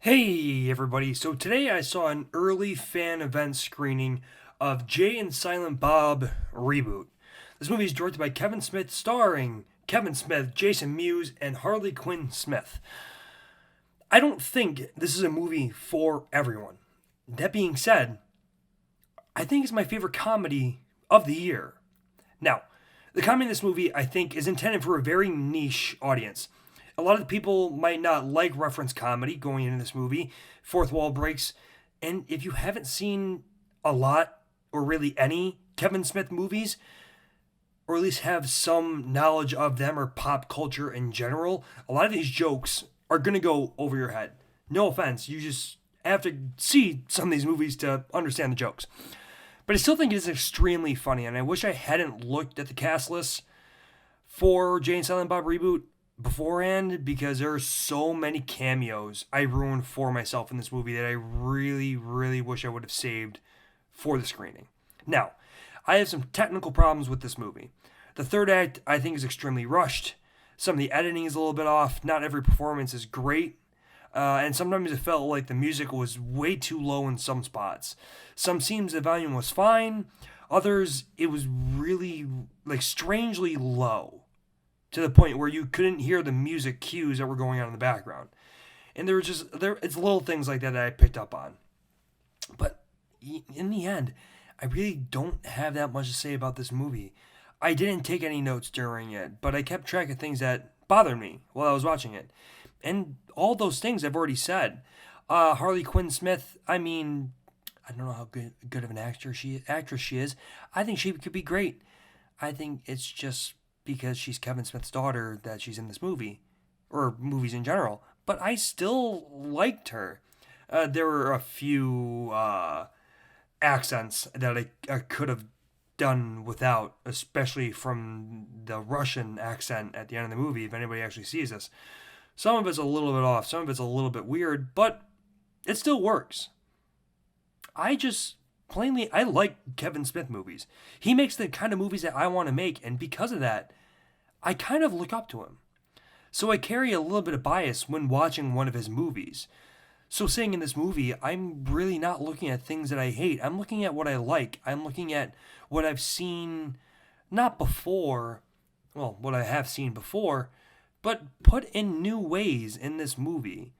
Hey everybody, so today I saw an early fan event screening of Jay and Silent Bob Reboot. This movie is directed by Kevin Smith, starring Kevin Smith, Jason Mewes, and Harley Quinn Smith. I don't think this is a movie for everyone. That being said, I think it's my favorite comedy of the year. Now, the comedy in this movie, I think, is intended for a very niche audience. A lot of the people might not like reference comedy going into this movie, fourth wall breaks, and if you haven't seen a lot or really any Kevin Smith movies, or at least have some knowledge of them or pop culture in general, a lot of these jokes are going to go over your head. No offense, you just have to see some of these movies to understand the jokes. But I still think it is extremely funny, and I wish I hadn't looked at the cast list for Jay and Silent Bob Reboot beforehand because there are so many cameos I ruined for myself in this movie that I really, really wish I would have saved for the screening. Now, I have some technical problems with this movie. The third act, I think, is extremely rushed. Some of the editing is a little bit off. Not every performance is great. And sometimes it felt like the music was way too low in some spots. Some scenes the volume was fine. Others, it was really, strangely low to the point where you couldn't hear the music cues that were going on in the background. And it's little things like that I picked up on. But in the end, I really don't have that much to say about this movie. I didn't take any notes during it, but I kept track of things that bothered me while I was watching it. And all those things I've already said. Harley Quinn Smith, I mean, I don't know how good of an actress she is. I think she could be great. I think it's just because she's Kevin Smith's daughter that she's in this movie, or movies in general. But I still liked her. There were a few accents that I could have done without, especially from the Russian accent at the end of the movie, if anybody actually sees this. Some of it's a little bit off, some of it's a little bit weird, but it still works. I like Kevin Smith movies. He makes the kind of movies that I want to make, and because of that, I kind of look up to him. So I carry a little bit of bias when watching one of his movies. So saying in this movie, I'm really not looking at things that I hate. I'm looking at what I like. I'm looking at what I've seen, not before, well, what I have seen before, but put in new ways in this movie.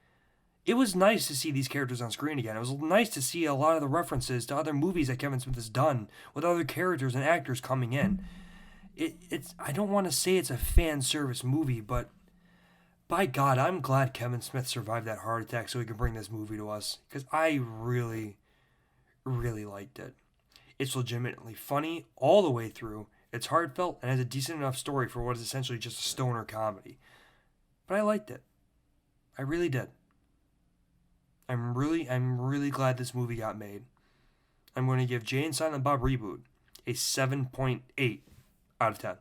It was nice to see these characters on screen again. It was nice to see a lot of the references to other movies that Kevin Smith has done with other characters and actors coming in. It's I don't want to say it's a fan service movie, but by God, I'm glad Kevin Smith survived that heart attack so he could bring this movie to us, because I really, really liked it. It's legitimately funny all the way through. It's heartfelt and has a decent enough story for what is essentially just a stoner comedy. But I liked it. I really did. I'm really glad this movie got made. I'm going to give Jay and Silent Bob Reboot a 7.8 out of 10.